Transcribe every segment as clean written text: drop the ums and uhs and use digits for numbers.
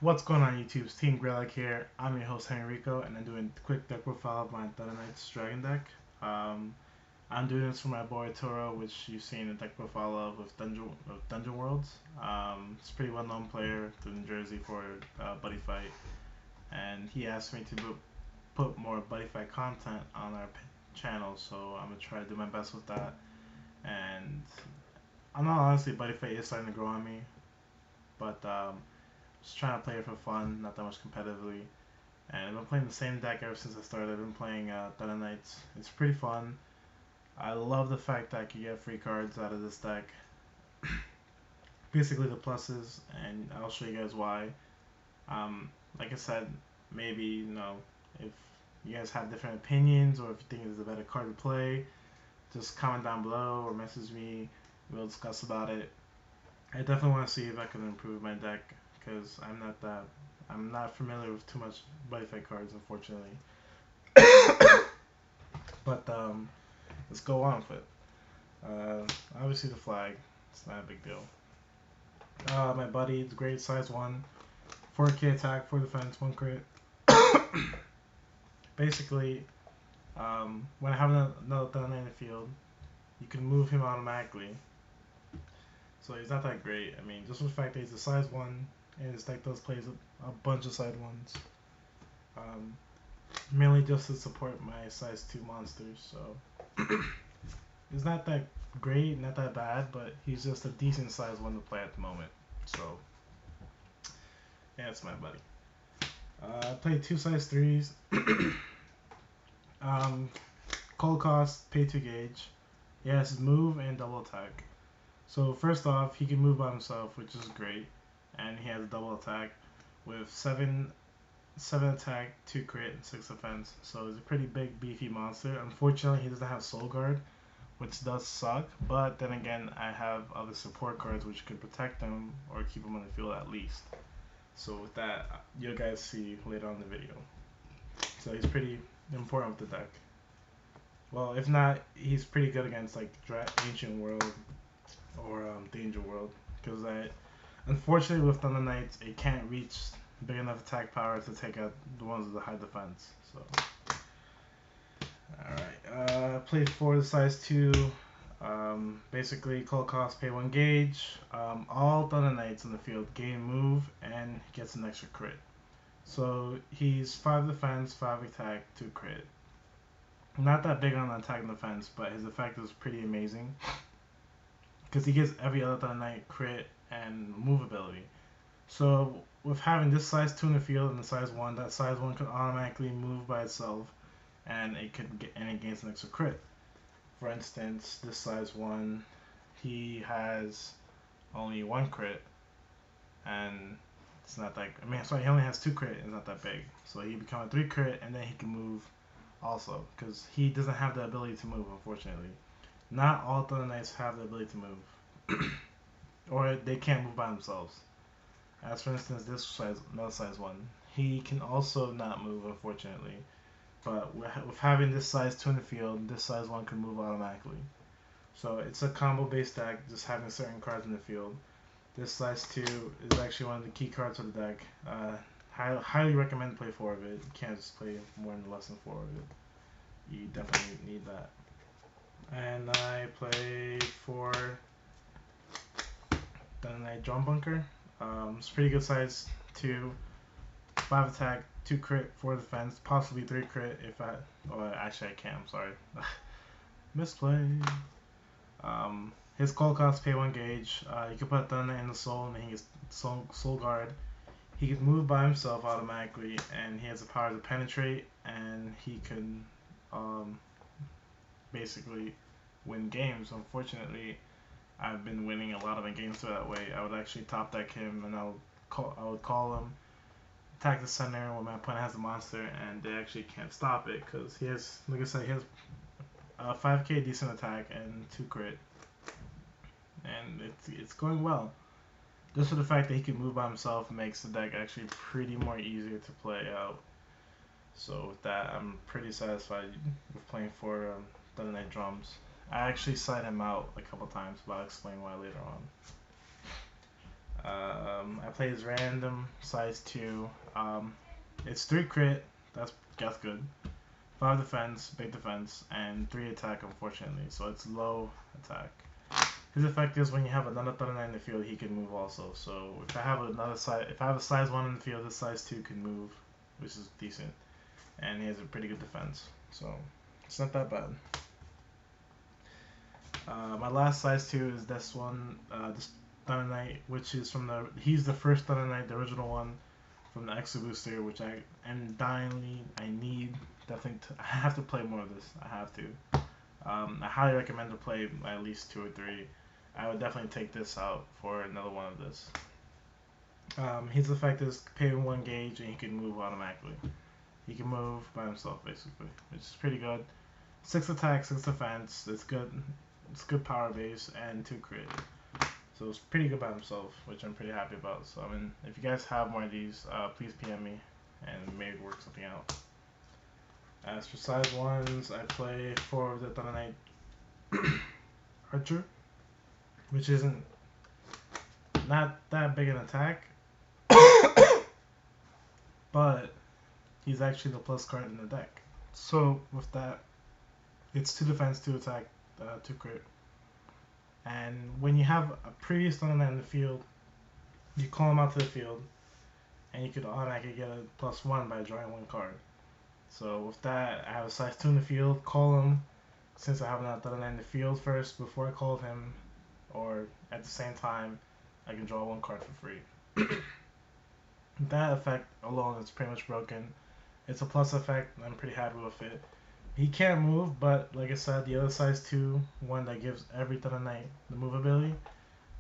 What's going on YouTube's Team Greylock here. I'm your host Henrico and I'm doing a quick deck profile of my Nanuet's Dragon deck. Um, I'm doing this for my boy Toro, which you've seen a deck profile of with Dungeon Worlds. It's a pretty well known player in New Jersey for Buddyfight, and he asked me to put more Buddyfight content on our channel, so I'm gonna try to do my best with that. And I'm not honestly Buddyfight is starting to grow on me, but just trying to play it for fun, not that much competitively. And I've been playing the same deck ever since I started. I've been playing Thunder Knights. It's pretty fun. I love the fact that I can get free cards out of this deck. Basically the pluses, and I'll show you guys why. Um, like I said, maybe, if you guys have different opinions or if you think it's a better card to play, just comment down below or message me. We'll discuss about it. I definitely want to see if I can improve my deck because I'm not familiar with too much Buddyfight cards, unfortunately. But let's go on with it. Obviously the flag, it's not a big deal. My buddy, the great size 1, 4K attack, 4 defense, 1 crit. Basically, when I have another Thunder in the field, you can move him automatically. So he's not that great. I mean, just the fact that he's a size 1, and his deck does plays a bunch of side 1s. Mainly just to support my size 2 monsters, so it's not that great, not that bad, but he's just a decent size 1 to play at the moment. So yeah, that's my buddy. I played 2 size 3s. Cold cost, pay 2 gauge. He has move and double attack. So first off, he can move by himself, which is great, and he has a double attack with 7 attack, 2 crit, and 6 defense. So he's a pretty big, beefy monster. Unfortunately, he doesn't have Soul Guard, which does suck. But then again, I have other support cards which could protect him or keep him on the field at least. So with that, you guys see later on in the video. So he's pretty important with the deck. Well, if not, he's pretty good against like Ancient World or Danger World, because unfortunately with Thunder Knights, it can't reach big enough attack power to take out the ones with the high defense. So, alright, played for the size 2. Basically, cold cost, pay 1 gauge. All Thunder Knights in the field gain move and gets an extra crit. So he's 5 defense, 5 attack, 2 crit. Not that big on attack and defense, but his effect is pretty amazing because he gives every other Thunder Knight crit and move ability. So with having this size 2 in the field and the size 1, that size 1 can automatically move by itself, and it gains an extra crit. For instance, this size 1, he has only 1 crit, and it's not that. I mean, sorry, he only has 2 crit. It's not that big. So he become a 3 crit, and then he can move also, because he doesn't have the ability to move, unfortunately. Not all Thunder Knights have the ability to move, or they can't move by themselves. As for instance, this size, another size 1, he can also not move, unfortunately. But with having this size 2 in the field, this size 1 can move automatically. So it's a combo based deck, just having certain cards in the field. This size 2 is actually one of the key cards of the deck. Highly recommend play 4 of it. You can't just play more than less than 4 of it. You definitely need that. And I play for Thunder Knight Drum Bunker. It's pretty good size 2, 5 attack, 2 crit, 4 defense, possibly 3 crit if I. Oh, actually I can't. I'm sorry. Misplay. His cold cost pay 1 gauge. You can put Thunder in the soul and then he gets soul guard. He can move by himself automatically, and he has the power to penetrate, and he can basically win games. Unfortunately, I've been winning a lot of my games that way. I would actually top deck him, and I would call him, attack the center when my opponent has a monster, and they actually can't stop it because he has, like I said, he has 5k decent attack and 2 crit, and it's going well. Just for the fact that he can move by himself makes the deck actually pretty more easier to play out. So with that, I'm pretty satisfied with playing for Thunder Knight Drums. I actually side him out a couple times, but I'll explain why later I play his random size 2. It's 3 crit, that's good. 5 defense, big defense, and 3 attack, unfortunately, so it's low attack. His effect is when you have another Thunder Knight in the field, he can move also. So if I have a size 1 in the field, this size 2 can move, which is decent, and he has a pretty good defense, so it's not that bad. My last size 2 is this one, this Thunder Knight, which is he's the first Thunder Knight, the original one, from the Extra Booster, which I need definitely. I have to play more of this. I have to. I highly recommend to play at least 2 or 3. I would definitely take this out for another one of this. His effect is pay 1 gauge and he can move automatically. He can move by himself basically, which is pretty good. 6 attack, 6 defense. It's good. It's good power base and 2 crit. So it's pretty good by himself, which I'm pretty happy about. So I mean, if you guys have more of these, please PM me and maybe work something out. As for size 1s, I play 4 of the Thunder Knight Archer, which isn't not that big an attack, but he's actually the plus card in the deck. So with that, it's 2 defense, 2 attack, 2 crit. And when you have a previous Thunder Knight in the field, you call him out to the field, and you could automatically get a +1 by drawing 1 card. So with that, I have a size 2 in the field, call him, since I have not done it in the field first before I called him, or at the same time, I can draw 1 card for free. That effect alone is pretty much broken. It's a plus effect, and I'm pretty happy with it. He can't move, but like I said, the other size 2, one that gives every Thunder Knight the move ability,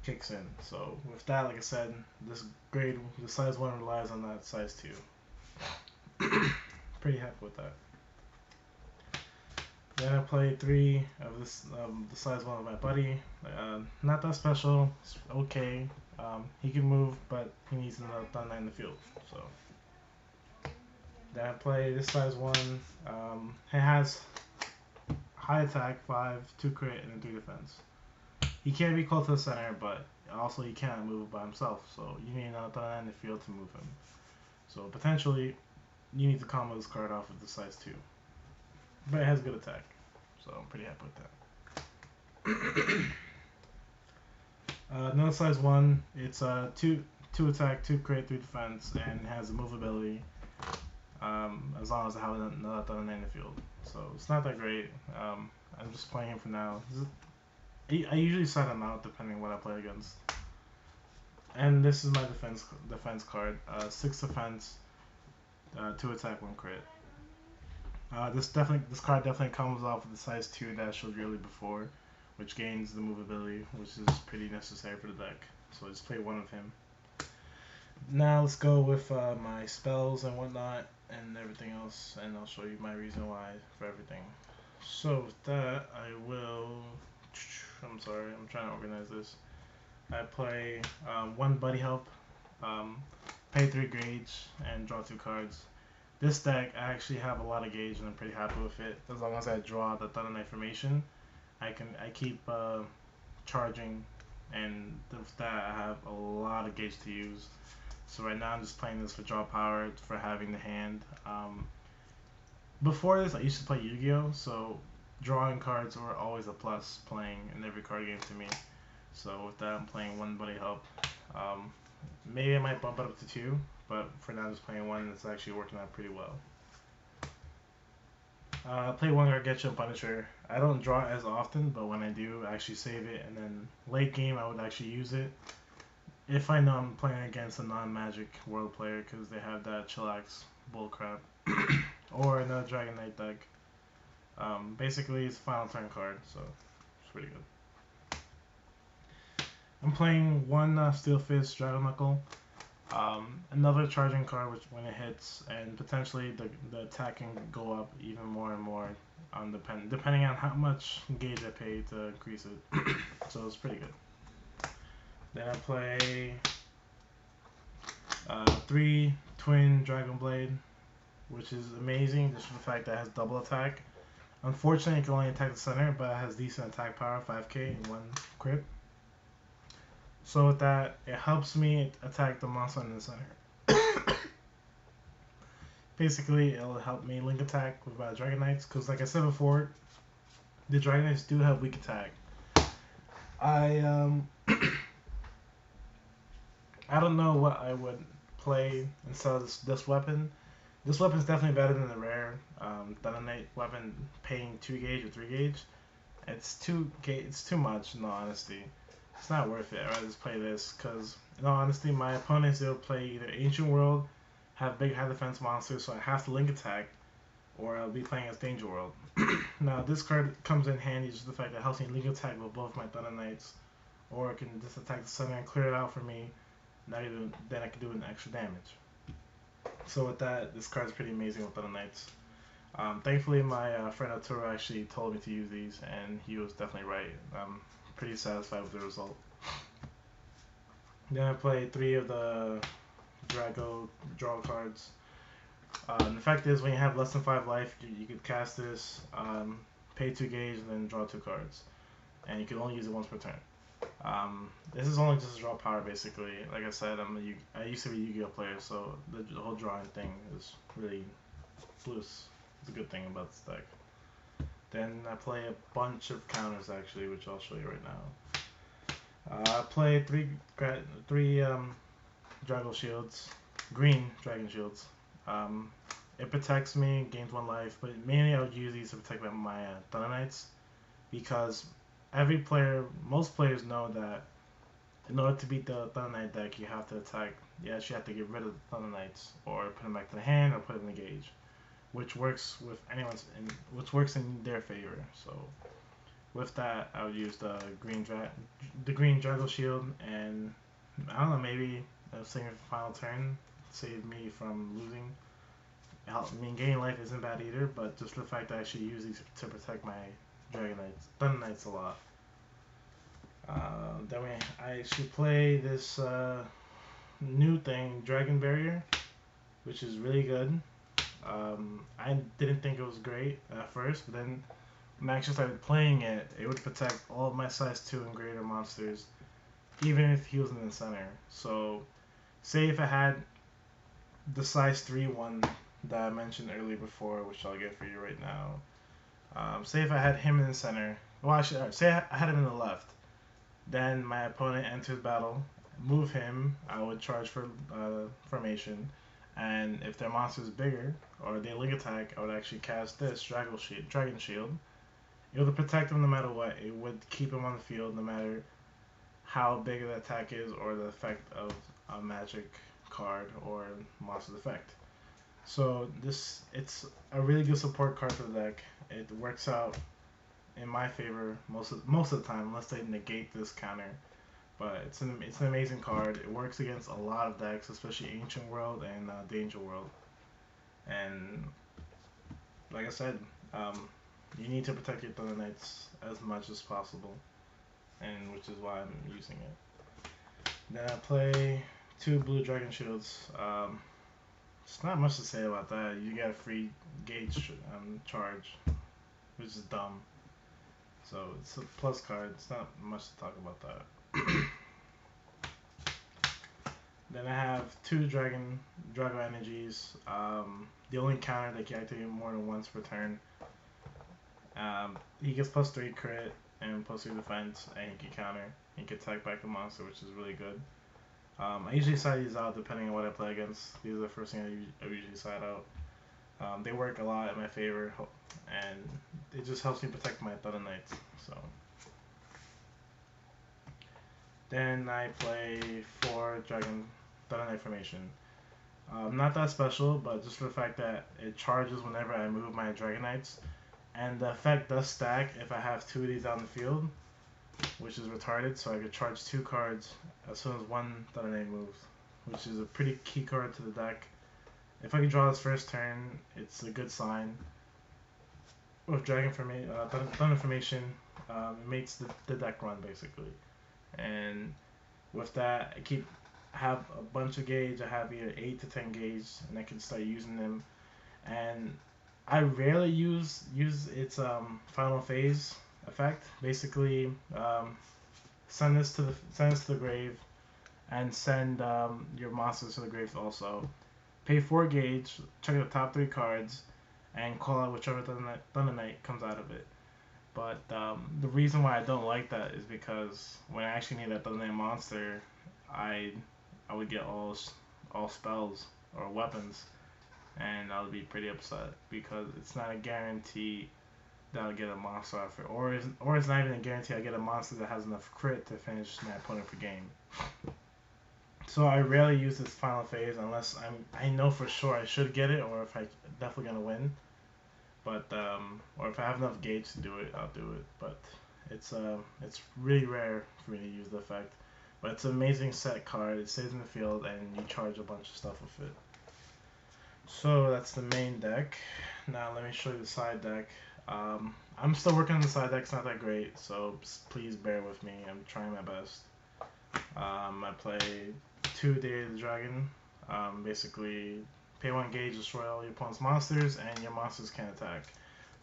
kicks in. So with that, like I said, the size 1 relies on that size 2. Pretty happy with that. Then I played 3 of the size 1 of my buddy. Not that special. It's okay. He can move, but he needs another Thunder Knight in the field. So then I play this size 1. He has high attack, 5, 2 crit, and 3 defense. He can't be close to the center, but also he can't move by himself. So you need another Thunder Knight in the field to move him. So potentially, you need to combo this card off with the size 2. But it has good attack, so I'm pretty happy with that. Another size 1, it's 2 attack, 2 crit, 3 defense, and has a move ability. As long as I have another Thunder Knight in the field. So it's not that great. I'm just playing him for now. I usually side him out depending on what I play against. And this is my defense card. 6 defense, 2 attack, 1 crit. This card definitely comes off with the size 2 that I showed you earlier before, which gains the move ability, which is pretty necessary for the deck. So I just play 1 of him. Now let's go with my spells and whatnot and everything else, and I'll show you my reason why for everything. So with that, I'm sorry, I'm trying to organize this. I play 1 Buddy Help, pay 3 gauge, and draw 2 cards. This deck, I actually have a lot of gauge, and I'm pretty happy with it. As long as I draw the Thunder Knight formation, I keep charging, and with that, I have a lot of gauge to use. So right now, I'm just playing this for draw power, for having the hand. Before this, I used to play Yu-Gi-Oh, so drawing cards were always a plus playing in every card game to me. So with that, I'm playing 1 Buddy Help. Maybe I might bump it up to 2, but for now I'm just playing 1 and it's actually working out pretty well. I play 1 Gargantuan Punisher. I don't draw it as often, but when I do, I actually save it, and then late game I would actually use it. If I know I'm playing against a non-Magic World player, because they have that Chillax bullcrap, or another Dragon Knight deck. Basically, it's a final turn card, so it's pretty good. I'm playing 1 Steel Fist Dragon Knuckle. Another charging card which when it hits, and potentially the attack can go up even more and more depending on how much gauge I pay to increase it. So it's pretty good. Then I play 3 Twin Dragon Blade, which is amazing just for the fact that it has double attack. Unfortunately, it can only attack the center, but it has decent attack power, 5k and 1 crit. So with that, it helps me attack the monster in the center. Basically, it'll help me link attack with my Dragon Knights, because like I said before, the Dragon Knights do have weak attack. I I don't know what I would play instead of this weapon. This weapon is definitely better than the rare Nanuet weapon, paying 2 gauge or 3 gauge. It's too much in all honesty. It's not worth it. I'd rather just play this because, in all honesty, my opponents will play either Ancient World, have big high defense monsters, so I have to link attack, or I'll be playing as Danger World. Now, this card comes in handy just the fact that it helps me link attack with both my Thunder Knights, or I can just attack the center and clear it out for me. Then I can do an extra damage. So with that, this card's pretty amazing with Thunder Knights. Thankfully, my friend Arturo actually told me to use these, and he was definitely right. I'm pretty satisfied with the result. Then I played 3 of the Drago draw cards. The fact is, when you have less than 5 life, you could cast this, pay 2 gauge, and then draw 2 cards. And you can only use it once per turn. This is only just draw power, basically. Like I said, I used to be a Yu-Gi-Oh player, so the whole drawing thing is really plus. It's a good thing about this deck. Then I play a bunch of counters actually, which I'll show you right now. I play three Dragon Shields, green Dragon Shields. It protects me, gains 1 life, but mainly I would use these to protect my Thunder Knights, because most players know that in order to beat the Thunder Knight deck, you have to attack. You actually have to get rid of the Thunder Knights, or put them back to the hand, or put them in the gauge, which works in their favor. So with that, I would use the green Dragon Shield, and I don't know, maybe saving for final turn, save me from losing. Gaining life isn't bad either, but just the fact that I actually use these to protect my Thunder Knights a lot. I actually play this new thing, Dragon Barrier, which is really good. I didn't think it was great at first, but then when I actually started playing it, it would protect all of my size 2 and greater monsters, even if he was in the center. So, say if I had the size 3 one that I mentioned earlier before, which I'll get for you right now. Say if I had him in the center, well, actually, say I had him in the left. Then my opponent enters battle, move him, I would charge for formation, and if their monster is bigger, or they link attack, I would actually cast this Dragon Shield. It would protect him no matter what. It would keep him on the field no matter how big the attack is or the effect of a magic card or monster's effect. So it's a really good support card for the deck. It works out in my favor most of the time, unless they negate this counter. But it's an amazing card. It works against a lot of decks, especially Ancient World and Danger World. And like I said, you need to protect your Thunder Knights as much as possible, and which is why I'm using it. Then I play 2 blue Dragon Shields. It's not much to say about that. You get a free gauge charge, which is dumb. So it's a plus card. It's not much to talk about that. Then I have 2 Drago Energies. The only counter that can activate more than once per turn. He gets +3 crit and +3 defense, and he can counter. He can attack back the monster, which is really good. I usually side these out depending on what I play against. These are the first thing I usually side out. They work a lot in my favor, and it just helps me protect my Thunder Knights. So then I play 4 Thunder Knight formation. Not that special, but just for the fact that it charges whenever I move my Dragon Knights, and the effect does stack if I have 2 of these out in the field, which is retarded. So I could charge 2 cards as soon as 1 Thunder Knight moves, which is a pretty key card to the deck. If I can draw this first turn, it's a good sign. With Thunder Formation, it makes the deck run basically. And with that, I have a bunch of gauge. I have either 8 to 10 gauge, and I can start using them. And I rarely use its final phase effect. Basically, send this to the grave, and send your monsters to the grave also. Pay 4 gauge, check the top 3 cards, and call out whichever Thunder Knight comes out of it. But the reason why I don't like that is because when I actually need that Thunder Knight monster, I I would get all spells or weapons, and I would be pretty upset because it's not a guarantee that I'll get a monster off it, or it's not even a guarantee I get a monster that has enough crit to finish my opponent for game. So I rarely use this final phase unless I know for sure I should get it, or if I definitely gonna win. But or if I have enough gauge to do it, I'll do it. But it's really rare for me to use the effect. But it's an amazing set card. It stays in the field and you charge a bunch of stuff with it. So that's the main deck. Now let me show you the side deck. I'm still working on the side deck. It's not that great, so please bear with me. I'm trying my best. I play 2 Day of the Dragon. Basically, pay 1 gauge, destroy all your opponent's monsters, and your monsters can attack.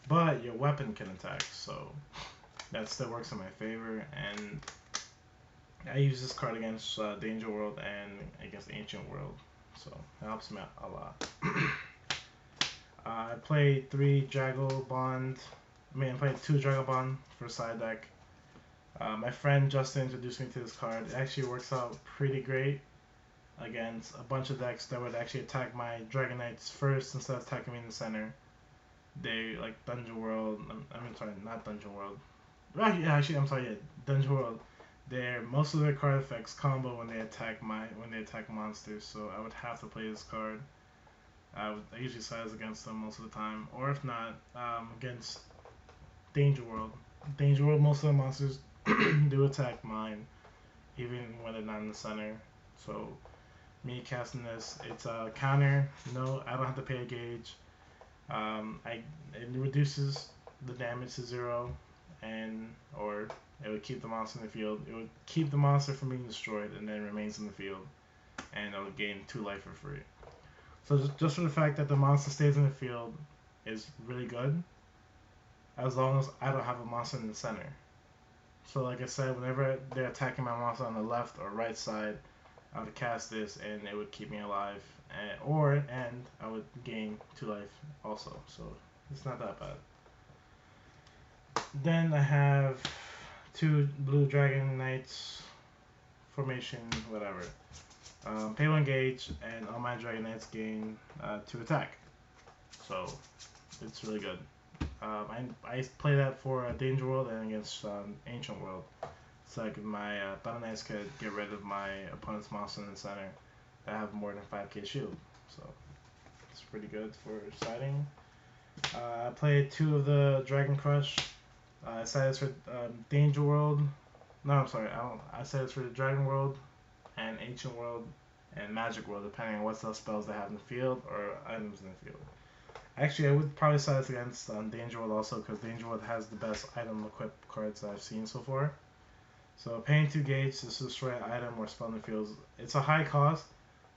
But your weapon can attack, so that still works in my favor. And I use this card against Danger World and against Ancient World, so it helps me out a lot. I played 3 Drago Bond. I played 2 Drago Bond for side deck. My friend Justin introduced me to this card. It actually works out pretty great against a bunch of decks that would actually attack my Dragon Knights first instead of attacking me in the center. They like Dungeon World. I'm sorry, not Dungeon World. Yeah, actually, I'm sorry. Yeah, Dungeon World. Most of their card effects combo when they attack monsters. So I would have to play this card. I usually size against them most of the time, or if not, against Danger World. Danger World, most of the monsters do attack mine, even when they're not in the center. So me casting this, it's a counter. No, I don't have to pay a gauge. It reduces the damage to 0, or it would keep the monster in the field. It would keep the monster from being destroyed, and then remains in the field, and it would gain 2 life for free. So just for the fact that the monster stays in the field is really good, as long as I don't have a monster in the center. So like I said, whenever they're attacking my monster on the left or right side, I would cast this and it would keep me alive, and I would gain 2 life also. So it's not that bad. Then I have 2 Blue Dragon Knights formation, whatever. Pay 1 gauge, and all my Dragon Knights gain 2 attack. So it's really good. I play that for Danger World and against Ancient World. So like my Thunder Knights could get rid of my opponent's monster in the center that have more than 5k shield. So it's pretty good for siding. I played 2 of the Dragon Crush. I sided for Danger World. No, I'm sorry. I sided for the Dragon World and Ancient World and Magic World, depending on what spells they have in the field or items in the field. Actually, I would probably side against Danger World also, because Danger World has the best item equip cards that I've seen so far. So paying 2 gauge to destroy an item or spell in the field, it's a high cost,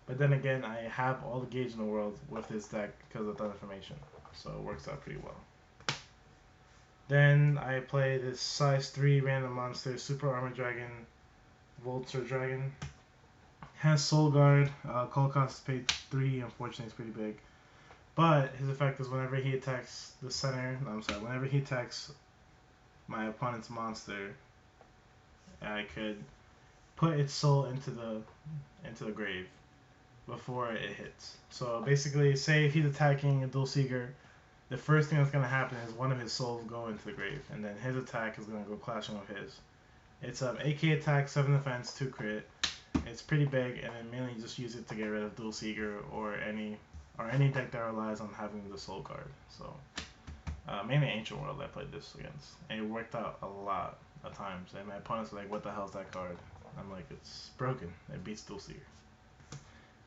but then again, I have all the gauge in the world with this deck because of Thunder Formation, so it works out pretty well. Then I play this size 3 random monster, Super Armor Dragon, Vulture Dragon. Has Soul Guard, call cost is paid 3, unfortunately it's pretty big. But his effect is whenever he attacks the center, whenever he attacks my opponent's monster, I could put its soul into the grave before it hits. So basically, say if he's attacking a Dual Seeker, the first thing that's going to happen is one of his souls go into the grave, and then his attack is going to go clashing with his. It's 8k attack, 7 defense, 2 crit. It's pretty big, and then mainly just use it to get rid of Dual Seeker or any deck that relies on having the Soul Guard. So mainly Ancient World I played this against, and it worked out a lot of times. And my opponents were like, "What the hell is that card?" I'm like, "It's broken. It beats Dual Seeker."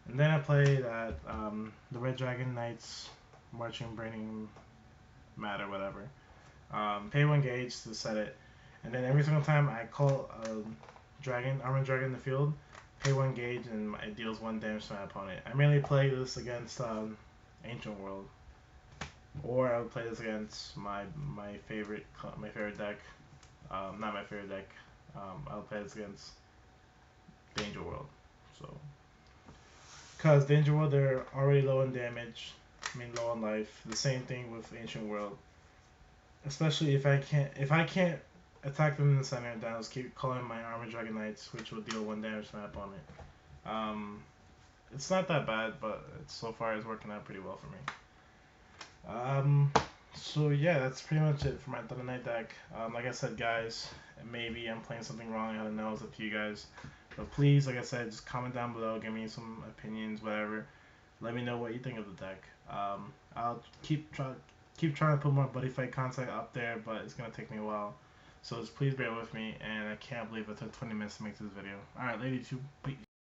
And then I played the Red Dragon Knights, Marching Braining Matter, whatever. Pay 1 gauge to set it, and then every single time I call Armor Dragon in the field, pay 1 gauge and it deals 1 damage to my opponent. I mainly play this against Ancient World, or I would play this against my favorite deck. Not my favorite deck. I'll play this against Danger World. So, because Danger World, they're already low in damage, I mean low in life. The same thing with Ancient World. Especially if I can't attack them in the center, then I'll just keep calling my Armor Dragon Knights, which will deal 1 damage to my opponent. It's not that bad, but so far it's working out pretty well for me. So yeah, that's pretty much it for my Thunder Knight deck. Like I said, guys, maybe I'm playing something wrong. I don't know. It's up to you guys. But please, like I said, just comment down below. Give me some opinions, whatever. Let me know what you think of the deck. I'll keep trying to put more Buddyfight content up there, but it's gonna take me a while. So just please bear with me, and I can't believe it took 20 minutes to make this video. Alright, ladies, peace.